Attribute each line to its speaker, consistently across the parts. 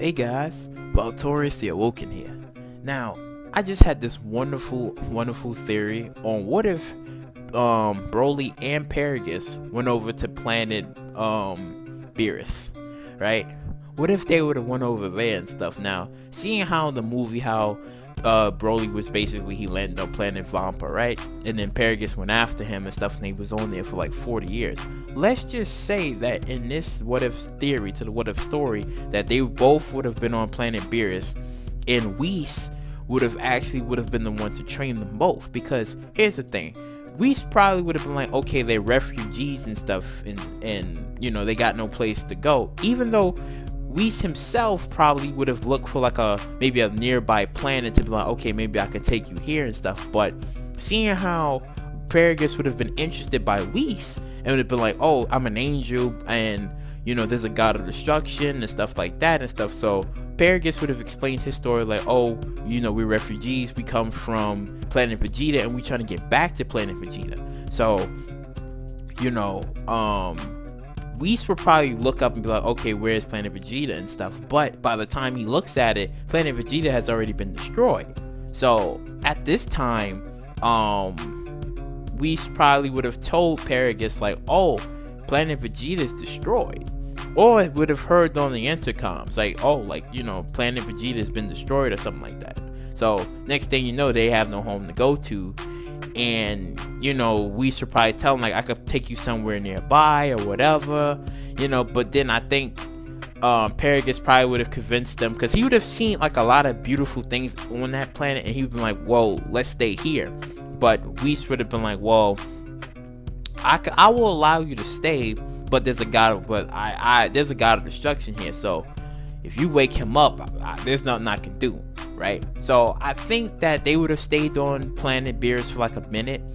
Speaker 1: Hey guys, Valtorious the Awoken here. Now, I just had this wonderful theory on what if Broly and Paragus went over to planet Beerus, right? What if they would have went over there and stuff? Now, seeing how in the movie how Broly was basically, he landed on planet Vampa, right? And then Paragus went after him and stuff, and he was on there for like 40 years. Let's just say that in this what if theory to the what if story, that they both would have been on planet Beerus, and Whis would have been the one to train them both. Because here's the thing, Whis probably would have been like, okay, they're refugees and stuff, and you know, they got no place to go, even though Whis himself probably would have looked for like maybe a nearby planet to be like, okay, maybe I could take you here and stuff. But seeing how Paragus would have been interested by Whis and would have been like, oh, I'm an angel, and you know, there's a god of destruction and stuff like that and stuff. So Paragus would have explained his story like, oh, you know, we're refugees, we come from planet Vegeta, and we trying to get back to planet Vegeta. So, you know, Whis will probably look up and be like, okay, where's planet Vegeta and stuff. But by the time he looks at it, planet Vegeta has already been destroyed. So at this time, Whis probably would have told Paragus like, oh, planet Vegeta is destroyed. Or it would have heard on the intercoms like, oh, like, you know, planet Vegeta has been destroyed or something like that. So next thing you know, they have no home to go to. And you know, Whis would probably tell him like, I could take you somewhere nearby or whatever, you know. But then I think Paragus probably would have convinced them, because he would have seen like a lot of beautiful things on that planet, and he would be like, whoa, let's stay here. But Whis would have been like, well, I will allow you to stay, but there's a god of destruction here, so if you wake him up, there's nothing I can do, right? So I think that they would have stayed on planet Beerus for like a minute,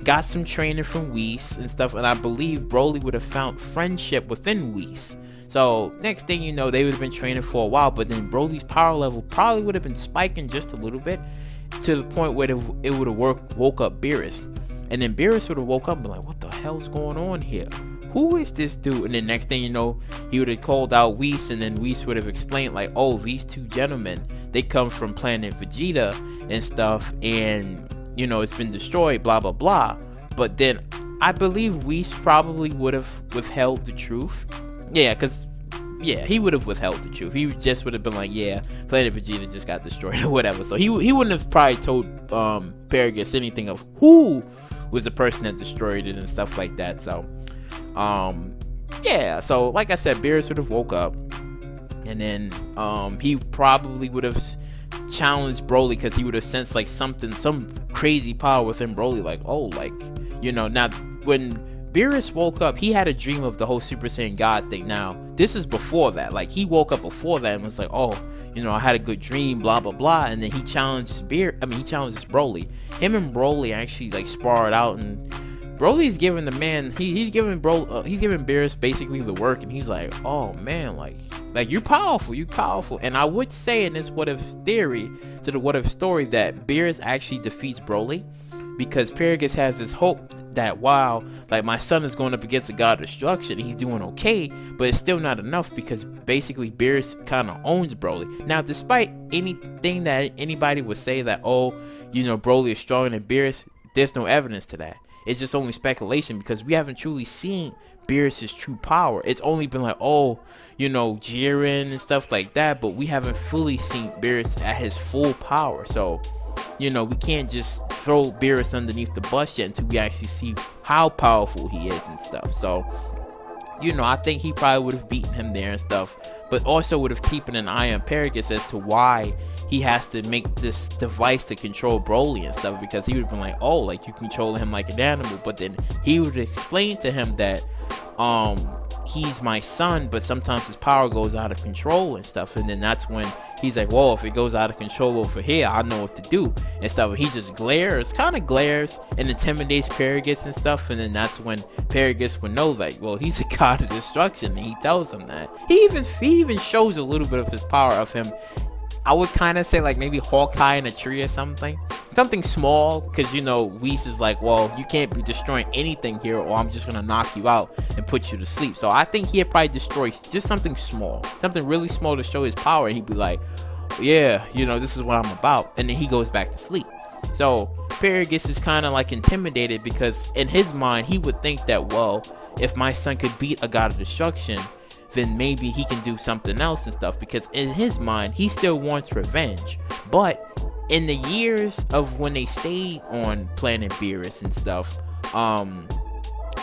Speaker 1: got some training from Whis and stuff, and I believe Broly would have found friendship within Whis. So next thing you know, they would have been training for a while, but then Broly's power level probably would have been spiking just a little bit, to the point where it would have woke up Beerus. And then Beerus would have woke up and be like, what the hell's going on here? Who is this dude? And then next thing you know, he would have called out Whis, and then Whis would have explained like, oh, these two gentlemen, they come from planet Vegeta and stuff, and you know, it's been destroyed, blah blah blah. But then I believe Whis probably would have withheld the truth. Yeah, because he would have withheld the truth. He just would have been like, yeah, planet Vegeta just got destroyed or whatever. So he wouldn't have probably told Paragus anything of who was the person that destroyed it and stuff like that. So yeah, so like I said, Beerus would have woke up, and then he probably would have challenged Broly, because he would have sensed like some crazy power within Broly, like, oh, like, you know. Now when Beerus woke up, he had a dream of the whole Super Saiyan God thing. Now this is before that, like he woke up before that and was like, oh, you know, I had a good dream, blah blah blah. And then he challenges Broly. Him and Broly actually like sparred out, and Broly's giving the man, he's giving Beerus basically the work, and he's like, oh man, like you're powerful. And I would say in this what if theory to the what if story that Beerus actually defeats Broly, because Paragus has this hope that, wow, like my son is going up against a god of destruction, he's doing okay, but it's still not enough, because basically Beerus kind of owns Broly. Now despite anything that anybody would say that, oh, you know, Broly is stronger than Beerus, there's no evidence to that. It's just only speculation, because we haven't truly seen Beerus's true power. It's only been like, oh, you know, Jiren and stuff like that, but we haven't fully seen Beerus at his full power. So, you know, we can't just throw Beerus underneath the bus yet until we actually see how powerful he is and stuff. So, you know, I think he probably would have beaten him there and stuff, but also would have keeping an eye on Paragus as to why he has to make this device to control Broly and stuff, because he would have been like, oh, like you control him like an animal. But then he would explain to him that he's my son, but sometimes his power goes out of control and stuff. And then that's when he's like, well, if it goes out of control over here, I know what to do and stuff. And he just kind of glares and intimidates Paragus and stuff. And then that's when Paragus would know that, well, he's a god of destruction, and he tells him that. He even shows a little bit of his power of him. I would kind of say like maybe Hawkeye in a tree or something, something small, because you know Whis is like, well, you can't be destroying anything here, or I'm just gonna knock you out and put you to sleep. So I think he'd probably destroy just something small, something really small to show his power, and he'd be like, yeah, you know, this is what I'm about, and then he goes back to sleep. So Beerus is kind of like intimidated, because in his mind he would think that, well, if my son could beat a god of destruction, then maybe he can do something else and stuff, because in his mind he still wants revenge. But in the years of when they stayed on planet Beerus and stuff,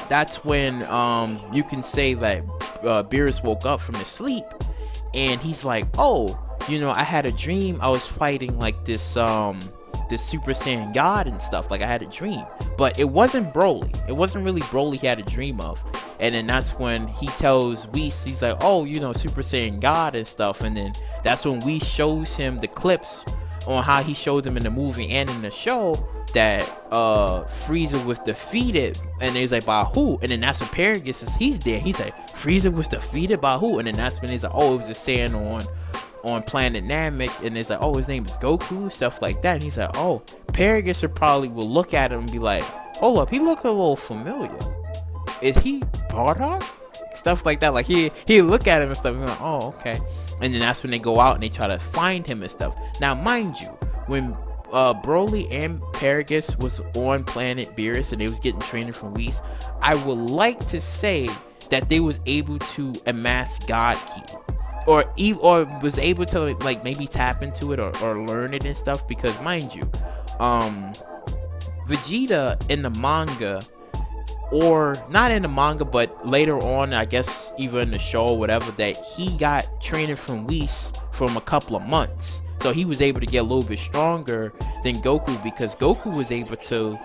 Speaker 1: that's when you can say that Beerus woke up from his sleep, and he's like, oh, you know, I had a dream I was fighting like this Super Saiyan God and stuff. Like, I had a dream, but it wasn't Broly. It wasn't really Broly he had a dream of. And then that's when he tells Whis, he's like, oh, you know, Super Saiyan God and stuff. And then that's when Whis shows him the clips on how he showed them in the movie and in the show that Frieza was defeated, and he's like, by who? And then that's when Beerus is, he's there, he's like, Frieza was defeated by who? And then that's when he's like, oh, it was a Saiyan on planet Namek, and it's like, oh, his name is Goku, stuff like that. And he's like, oh, Beerus will look at him and be like, hold up, he look a little familiar, is he Bardock? Stuff like that. Like, he look at him and stuff, and like, oh, okay. And then that's when they go out and they try to find him and stuff. Now, mind you, when Broly and Beerus was on planet Beerus and they was getting training from Whis, I would like to say that they was able to amass God Ki, or was able to, like, maybe tap into it or learn it and stuff, because mind you, Vegeta in the manga, or not in the manga, but later on, I guess even in the show or whatever, that he got training from Whis from a couple of months. So he was able to get a little bit stronger than Goku, because Goku was able to,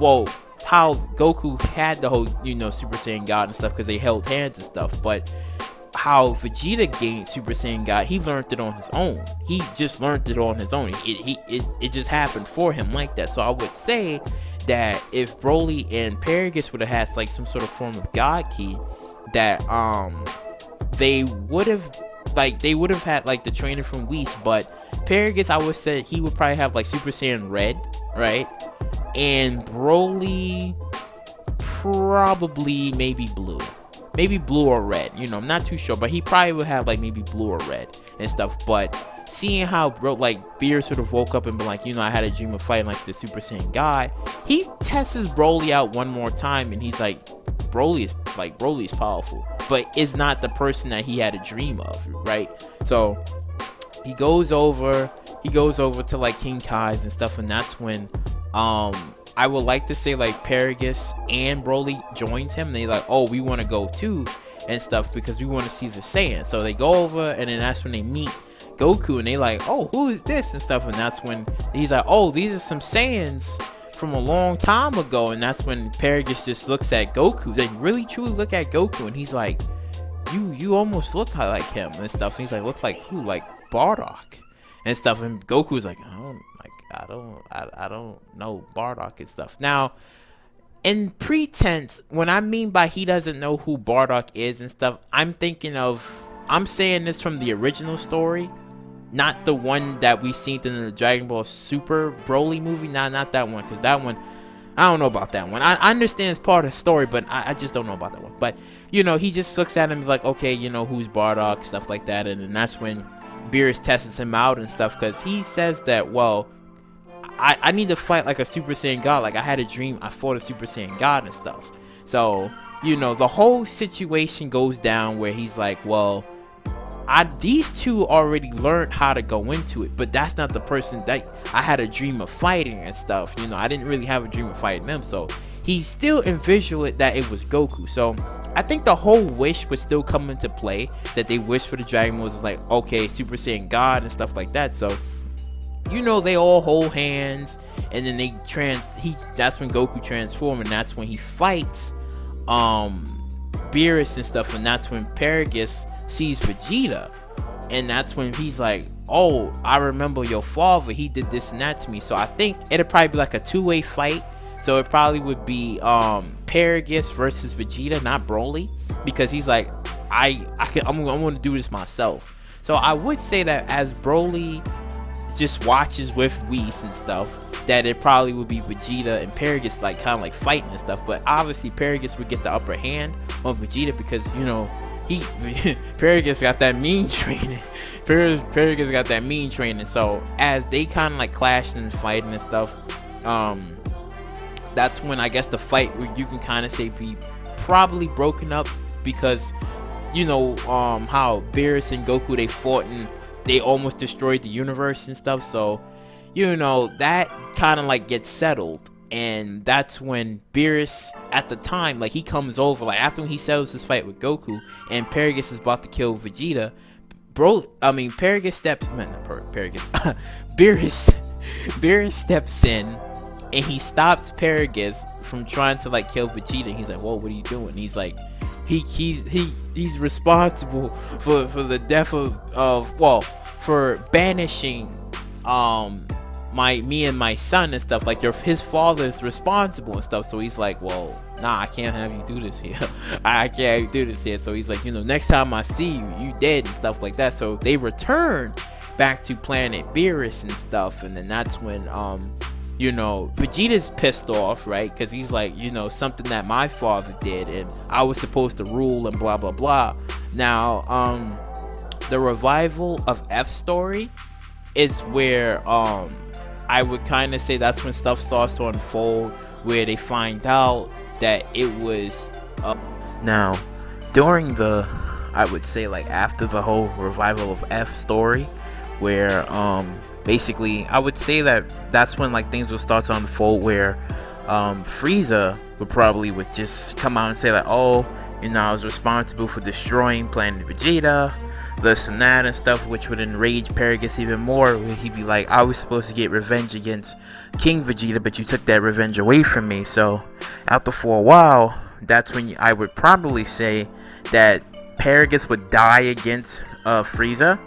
Speaker 1: well, how Goku had the whole, you know, Super Saiyan God and stuff, because they held hands and stuff, but how Vegeta gained Super Saiyan God, he learned it on his own. He just learned it on his own. It just happened for him like that. So I would say that if Broly and Beerus would have had like some sort of form of God Ki, that they would have had like the training from Whis. But Beerus, I would say he would probably have like Super Saiyan Red, right? And Broly probably maybe blue or red, you know, I'm not too sure, but he probably would have like maybe blue or red and stuff. But seeing how Beerus sort of woke up and been like, you know, I had a dream of fighting like the Super Saiyan God, he tests Broly out one more time, and he's like, Broly's powerful, but is not the person that he had a dream of, right? So he goes over to like King Kai's and stuff, and that's when I would like to say like Beerus and Broly joins him, and they like, oh, we want to go too and stuff, because we want to see the Saiyan. So they go over, and then that's when they meet Goku, and they like, oh, who is this and stuff. And that's when he's like, oh, these are some Saiyans from a long time ago. And that's when Beerus just looks at Goku, they really truly look at Goku, and he's like, you almost look like him and stuff. And he's like, look like who? Like Bardock and stuff. And Goku's like, I don't know Bardock and stuff. Now, in pretense, when I mean by he doesn't know who Bardock is and stuff, I'm saying this from the original story, not the one that we seen in the Dragon Ball Super Broly movie. Not that one, because that one, I don't know about that one. I understand it's part of the story, but I just don't know about that one. But, you know, he just looks at him like, okay, you know, who's Bardock, stuff like that. And then that's when Beerus tests him out and stuff, because he says that, well, I need to fight like a Super Saiyan God. Like, I had a dream I fought a Super Saiyan God and stuff. So, you know, the whole situation goes down where he's like, well, these two already learned how to go into it, but that's not the person that I had a dream of fighting and stuff. You know, I didn't really have a dream of fighting them. So he still envisioned that it was Goku. So I think the whole wish would still come into play, that they wish for the Dragon Balls was like, okay, Super Saiyan God and stuff like that. So, you know, they all hold hands, and then that's when Goku transforms, and that's when he fights Beerus and stuff, and that's when Beerus sees Vegeta, and that's when he's like, oh, I remember your father, he did this and that to me. So I think it'll probably be like a two-way fight. So it probably would be Beerus versus Vegeta, not Broly, because he's like, I'm gonna do this myself. So I would say that as Broly just watches with Whis and stuff, that it probably would be Vegeta and Paragus like kind of like fighting and stuff. But obviously Paragus would get the upper hand on Vegeta because, you know, he Paragus got that mean training. Paragus got that mean training. So as they kind of like clashing and fighting and stuff, that's when I guess the fight where you can kind of say be probably broken up, because you know how Beerus and Goku, they fought and they almost destroyed the universe and stuff. So you know that kind of like gets settled, and that's when Beerus at the time, like, he comes over, like after when he settles his fight with Goku and Paragus is about to kill Vegeta, Paragus steps, Beerus steps in and he stops Paragus from trying to like kill Vegeta. He's like, whoa, what are you doing? He's like, he's responsible for the death of for banishing me and my son and stuff. Like, his father is responsible and stuff. So he's like, well, nah, I can't have you do this here. I can't have you do this here. So he's like, you know, next time I see you, you dead and stuff like that. So they return back to planet Beerus and stuff. And then that's when you know, Vegeta's pissed off, right? Because he's like, you know, something that my father did and I was supposed to rule and blah blah blah. Now the revival of F story is where I would kind of say that's when stuff starts to unfold, where they find out that it was now during the, I would say, like after the whole revival of F story, where basically I would say that that's when like things would start to unfold, where Frieza would just come out and say like, oh, you know, I was responsible for destroying Planet Vegeta, this and that and stuff, which would enrage Paragus even more, where he'd be like, I was supposed to get revenge against King Vegeta, but you took that revenge away from me. So after for a while, that's when I would probably say that Paragus would die against Frieza,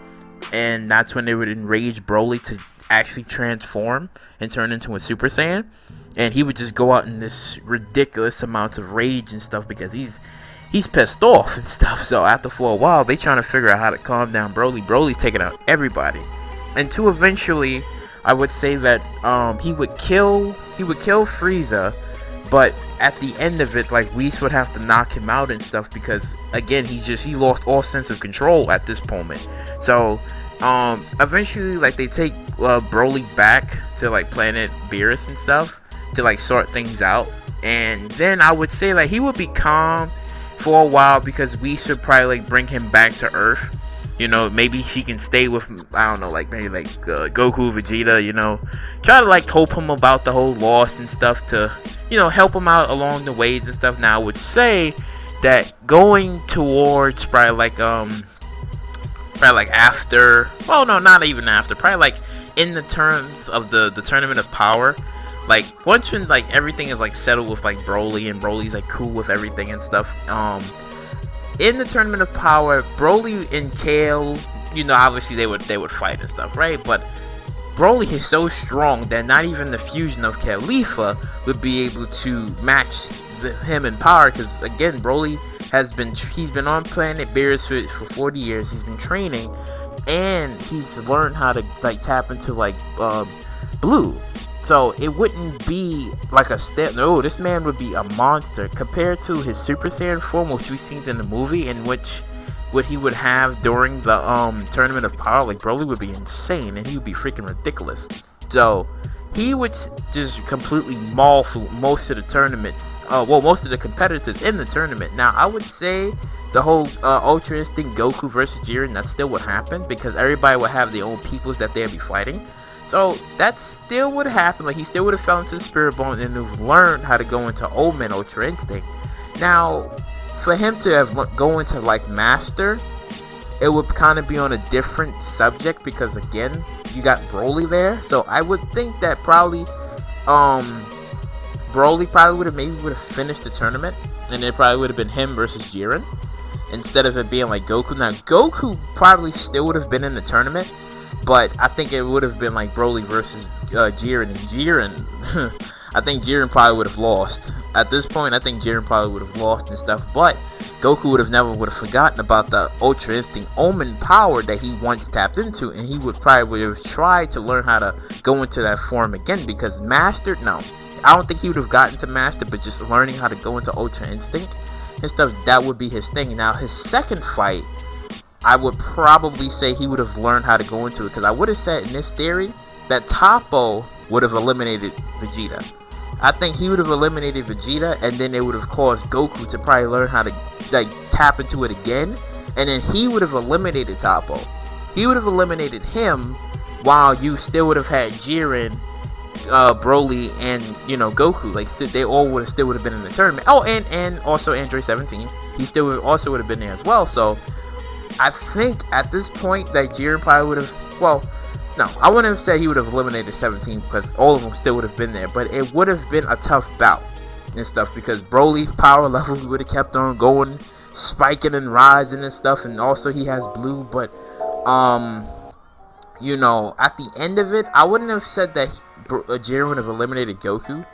Speaker 1: and that's when they would enrage Broly to actually transform and turn into a Super Saiyan, and he would just go out in this ridiculous amount of rage and stuff because he's pissed off and stuff. So after for a while, they trying to figure out how to calm down Broly. Broly's taking out everybody, and to eventually, I would say that he would kill Frieza, but at the end of it, like, Whis would have to knock him out and stuff because again, he lost all sense of control at this moment. So eventually, like, they take Broly back to like planet Beerus and stuff to like sort things out, and then I would say like he would be calm for a while because we should probably like bring him back to Earth. You know, maybe he can stay with, I don't know, like maybe like Goku, Vegeta, you know, try to like hope him about the whole loss and stuff to, you know, help him out along the ways and stuff. Now I would say that going towards probably like after, well, no, not even after, probably like in the terms of the Tournament of Power, like once when like everything is like settled with like Broly and Broly's like cool with everything and stuff, in the Tournament of Power, Broly and Kale, you know, obviously they would fight and stuff, right? But Broly is so strong that not even the fusion of Khalifa would be able to match him in power, because again, Broly he's been on planet Beerus for 40 years. He's been training, and he's learned how to like tap into like blue. So it wouldn't be like a step. No, this man would be a monster compared to his Super Saiyan form, which we seen in the movie, in which what he would have during the Tournament of Power. Like, Broly would be insane, and he would be freaking ridiculous. So he would just completely maul through most of the tournaments. Most of the competitors in the tournament. Now, I would say the whole Ultra Instinct Goku versus Jiren, that still would happen because everybody would have their own peoples that they'd be fighting. So that still would happen. Like, he still would have fell into the Spirit Bone and have learned how to go into Old Man Ultra Instinct. Now, for him to have go into like Master, it would kind of be on a different subject because again, you got Broly there. So I would think that probably Broly probably would have finished the tournament, and it probably would have been him versus Jiren instead of it being like Goku. Now Goku probably still would have been in the tournament, but I think it would have been like Broly versus Jiren, and Jiren I think Jiren probably would have lost. At this point, I think Jiren probably would have lost and stuff. But Goku would have forgotten about the Ultra Instinct Omen power that he once tapped into, and he would probably have tried to learn how to go into that form again, because Master, no, I don't think he would have gotten to Master, but just learning how to go into Ultra Instinct and stuff, that would be his thing. Now, his second fight, I would probably say he would have learned how to go into it, because I would have said in this theory that Toppo would have eliminated Vegeta. I think he would have eliminated Vegeta, and then it would have caused Goku to probably learn how to like tap into it again, and then he would have eliminated Toppo. He would have eliminated him, while you still would have had Jiren, Broly, and Goku. Like they all would have been in the tournament. Oh, and also Android 17. He still also would have been there as well. So I think at this point that Jiren probably would have. Well, no, I wouldn't have said he would have eliminated 17, because all of them still would have been there, but it would have been a tough bout and stuff, because Broly's power level would have kept on going, spiking and rising and stuff, and also he has blue, but at the end of it, I wouldn't have said that Jiren would have eliminated Goku.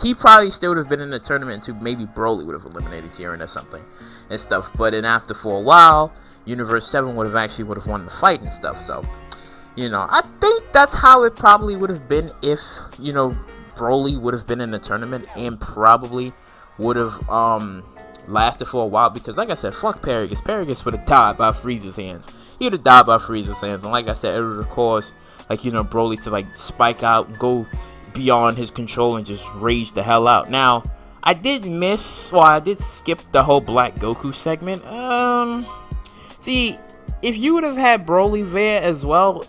Speaker 1: He probably still would have been in the tournament too. Maybe Broly would have eliminated Jiren or something and stuff, but then after for a while, Universe 7 would have won the fight and stuff. So I think that's how it probably would have been if, Broly would have been in the tournament, and probably would have lasted for a while, because like I said, fuck Paragus. Paragus would have died by Frieza's hands. He would have died by Frieza's hands, and like I said, it would have caused Broly to spike out and go beyond his control and just rage the hell out. Now, I did skip the whole Black Goku segment. See, if you would have had Broly there as well,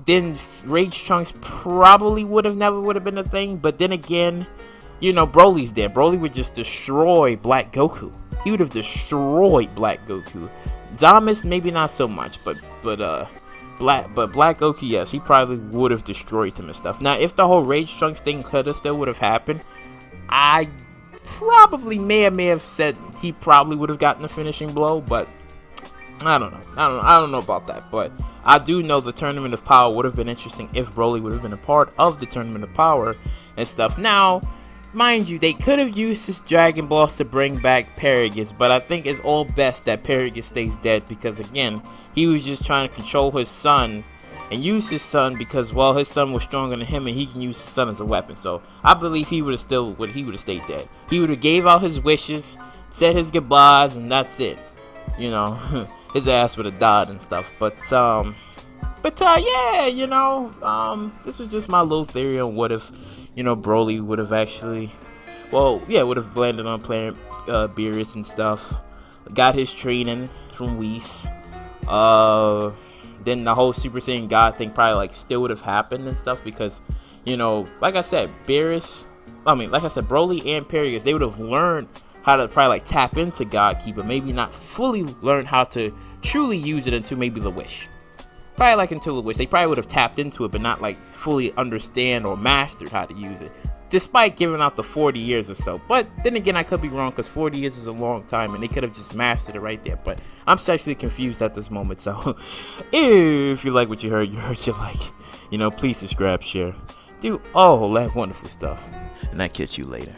Speaker 1: then Rage Trunks probably would have been a thing. But then again, Broly's there. Broly would just destroy Black Goku. He would have destroyed Black Goku. Zamasu maybe not so much, but Black Goku, yes, he probably would have destroyed him and stuff. Now, if the whole Rage Trunks thing still would have happened, I probably may have said he probably would have gotten the finishing blow, but I don't know about that, but I do know the Tournament of Power would have been interesting if Broly would have been a part of the Tournament of Power and stuff. Now, mind you, they could have used his Dragon Balls to bring back Paragus, but I think it's all best that Paragus stays dead, because again, he was just trying to control his son and use his son, because his son was stronger than him and he can use his son as a weapon. So I believe he would have stayed dead. He would have gave out his wishes, said his goodbyes, and that's it. His ass would have died and stuff. But yeah, this was just my little theory on what if, Broly would have actually, would have landed on planet Beerus and stuff, got his training from Whis. Then the whole Super Saiyan God thing probably still would have happened and stuff, because like I said, Broly and Paragus, they would have learned how to probably tap into God Ki, but maybe not fully learn how to truly use it until maybe the Wish. Probably until the Wish. They probably would have tapped into it, but not fully understand or mastered how to use it, despite giving out the 40 years or so. But then again, I could be wrong, because 40 years is a long time, and they could have just mastered it right there. But I'm sexually confused at this moment. So if you like what you heard you like. Please subscribe, share, do all that wonderful stuff, and I'll catch you later.